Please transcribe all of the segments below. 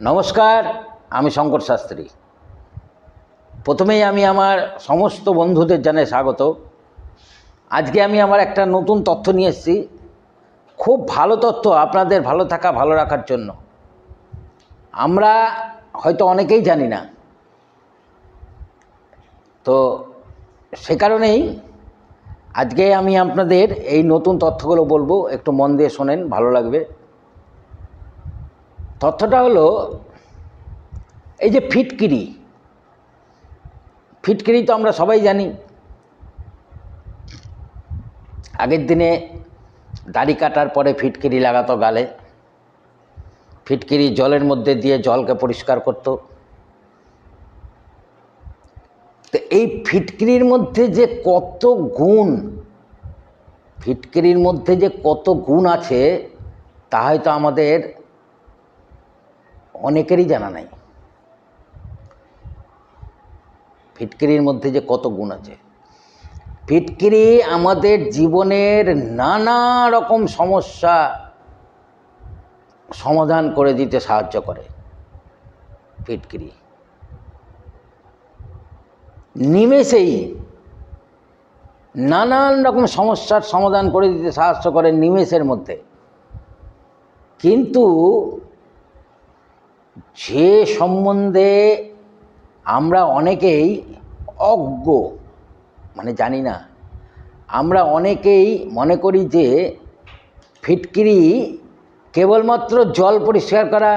নমস্কার, আমি শঙ্কর শাস্ত্রী। প্রথমেই আমি আমার সমস্ত বন্ধুদের জানাই স্বাগত। আজকে আমি আমার একটা নতুন তথ্য নিয়ে এসেছি, খুব ভালো তথ্য আপনাদের ভালো থাকা ভালো রাখার জন্য। আমরা হয়তো অনেকেই জানি না, তো সে কারণেই আজকে আমি আপনাদের এই নতুন তথ্যগুলো বলবো, একটু মন দিয়ে শোনেন, ভালো লাগবে। তথ্যটা হলো এই যে ফিটকিরি তো আমরা সবাই জানি। আগের দিনে দাড়ি কাটার পরে ফিটকিরি লাগাতো গালে, ফিটকিরি জলের মধ্যে দিয়ে জলকে পরিষ্কার করত। তো এই ফিটকিরির মধ্যে যে কত গুণ, ফিটকিরির মধ্যে যে কত গুণ আছে তা হয়তো আমাদের অনেকেরই জানা নাই। ফিটকিরির মধ্যে যে কত গুণ আছে। ফিটকিরি আমাদের জীবনের নানা রকম সমস্যা সমাধান করে দিতে সাহায্য করে। ফিটকিরি নিমেষেই নানান রকম সমস্যার সমাধান করে দিতে সাহায্য করে নিমেষের মধ্যে। কিন্তু যে সম্বন্ধে আমরা অনেকেই অজ্ঞ, মানে জানি না, আমরা অনেকেই মনে করি যে ফিটকিরি কেবলমাত্র জল পরিষ্কার করা,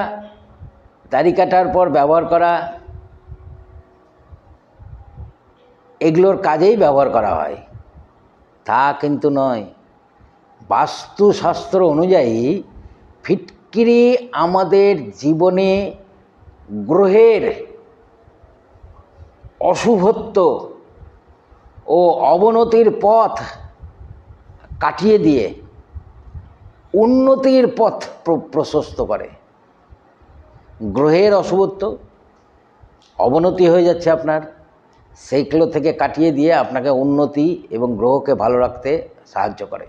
দাড়ি কাটার পর ব্যবহার করা, এগুলোর কাজেই ব্যবহার করা হয়। তা কিন্তু নয়। বাস্তুশাস্ত্র অনুযায়ী ফিটকিরি আমাদের জীবনে গ্রহের অশুভত্ব ও অবনতির পথ কাটিয়ে দিয়ে উন্নতির পথ প্রশস্ত করে। গ্রহের অশুভত্ব, অবনতি হয়ে যাচ্ছে আপনার, সেইগুলো থেকে কাটিয়ে দিয়ে আপনাকে উন্নতি এবং গ্রহকে ভালো রাখতে সাহায্য করে।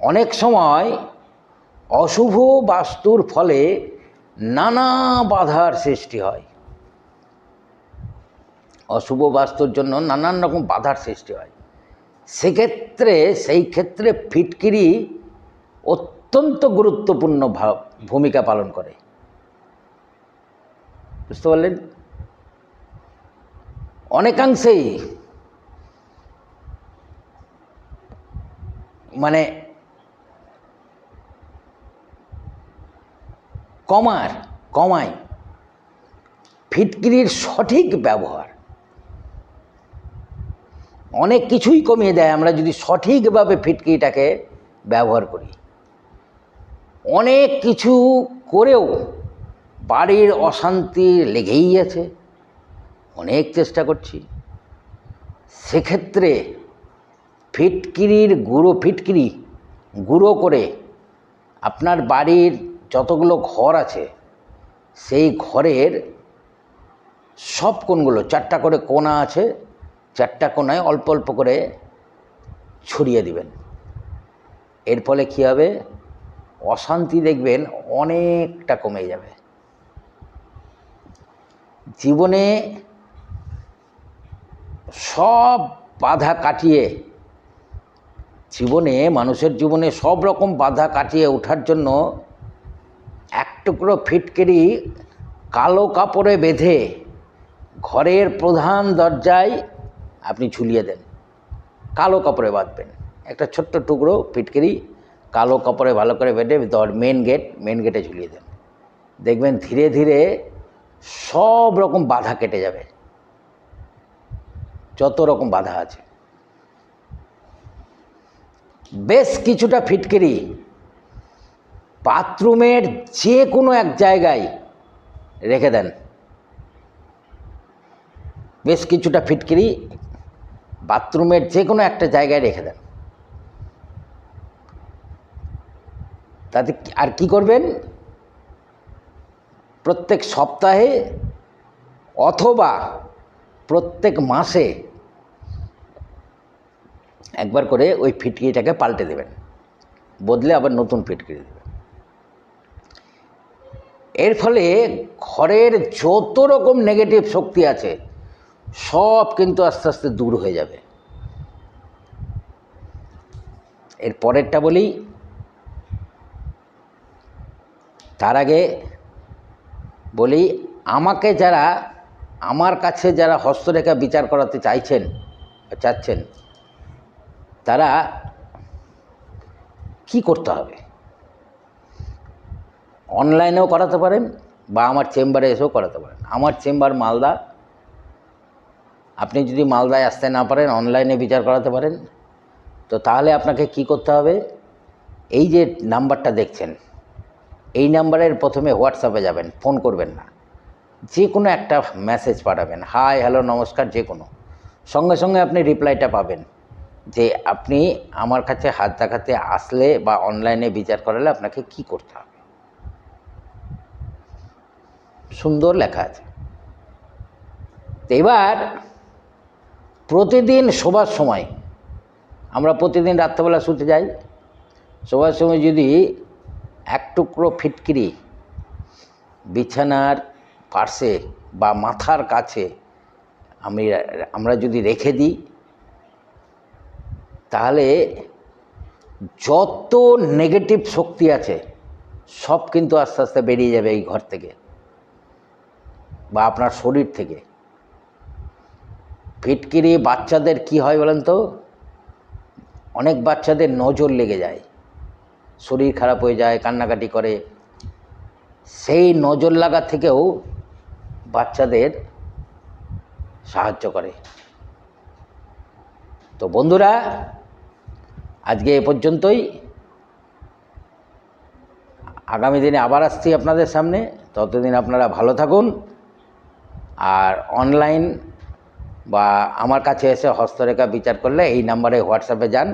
অনেক সময় অশুভ বাস্তুর ফলে নানা বাধার সৃষ্টি হয়। অশুভ বাস্তুর জন্য নানান রকম বাধার সৃষ্টি হয়। সেই ক্ষেত্রে ফিটকিরি অত্যন্ত গুরুত্বপূর্ণ ভূমিকা পালন করে। বুঝতে পারলেন? অনেকাংশেই মানে কমায় ফিটকিরির সঠিক ব্যবহার। অনেক কিছুই কমিয়ে দেয় আমরা যদি সঠিকভাবে ফিটকিরিটাকে ব্যবহার করি। অনেক কিছু করেও বাড়ির অশান্তি লেগেই আছে, অনেক চেষ্টা করছি, সেক্ষেত্রে ফিটকিরি গুঁড়ো করে আপনার বাড়ির যতগুলো ঘর আছে সেই ঘরের সব কোণগুলো, 4টা করে কোণা আছে, 4টা কোণায় অল্প অল্প করে ছড়িয়ে দিবেন। এর ফলে কী হবে? অশান্তি দেখবেন অনেকটা কমে যাবে। জীবনে সব বাধা কাটিয়ে, মানুষের জীবনে সব রকম বাধা কাটিয়ে ওঠার জন্য এক টুকরো ফিটকিরি কালো কাপড়ে বেঁধে ঘরের প্রধান দরজায় আপনি ঝুলিয়ে দেন। কালো কাপড়ে বাঁধবেন, একটা ছোট্ট টুকরো ফিটকিরি কালো কাপড়ে ভালো করে বেঁধে মেন গেটে ঝুলিয়ে দেন। দেখবেন ধীরে ধীরে সব রকম বাধা কেটে যাবে, যত রকম বাধা আছে। বেশ কিছুটা ফিটকিরি বাথরুমের যে কোনো এক জায়গায় রেখে দেন। বেশ কিছুটা ফিটকিরি বাথরুমের যে কোনো একটা জায়গায় রেখে দেন। তাতে আর কি করবেন? প্রত্যেক সপ্তাহে অথবা প্রত্যেক মাসে একবার করে ওই ফিটকিরিটাকে পাল্টে দেবেন, বদলে আবার নতুন ফিটকিরি দেবেন। এর ফলে ঘরের যত রকম নেগেটিভ শক্তি আছে সব কিন্তু আস্তে আস্তে দূর হয়ে যাবে। এর পরেরটা বলি, তার আগে বলি, আমার কাছে যারা হস্তরেখা বিচার করাতে চাচ্ছেন তারা কি করতে হবে? অনলাইনেও করাতে পারেন বা আমার চেম্বারে এসেও করাতে পারেন। আমার চেম্বার মালদা। আপনি যদি মালদায় আসতে না পারেন, অনলাইনে বিচার করাতে পারেন। তো তাহলে আপনাকে কি করতে হবে? এই যে নাম্বারটা দেখছেন, এই নাম্বারের প্রথমে হোয়াটসঅ্যাপে যাবেন, ফোন করবেন না, যে কোনো একটা মেসেজ পাঠাবেন, হাই, হ্যালো, নমস্কার, যে কোনো। সঙ্গে সঙ্গে আপনি রিপ্লাইটা পাবেন যে আপনি আমার কাছে হাত দেখাতে আসলে বা অনলাইনে বিচার করালে আপনাকে কি করতে হবে। সুন্দর লেখা আছে। এবার প্রতিদিন শোবার সময়, আমরা প্রতিদিন রাত্রেবেলা শুতে যাই, শোবার সময় যদি এক টুকরো ফিটকিরি বিছানার পাশে বা মাথার কাছে আমরা যদি রেখে দিই, তাহলে যত নেগেটিভ শক্তি আছে সব কিন্তু আস্তে আস্তে বেরিয়ে যাবে এই ঘর থেকে বা আপনার শরীর থেকে। ফিটকিরি বাচ্চাদের কি হয় বলেন তো? অনেক বাচ্চাদের নজর লেগে যায়, শরীর খারাপ হয়ে যায়, কান্নাকাটি করে। সেই নজর লাগা থেকেও বাচ্চাদের সাহায্য করে। তো বন্ধুরা, আজকে এ পর্যন্তই। আগামী দিনে আবার আসছি আপনাদের সামনে। ততদিন আপনারা ভালো থাকুন। আর অনলাইন বা আমার কাছে এসে হস্তরেখা বিচার করলে এই নাম্বারে হোয়াটসঅ্যাপে যান,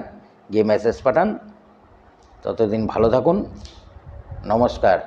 গিয়ে মেসেজ পাঠান। ততদিন ভালো থাকুন। নমস্কার।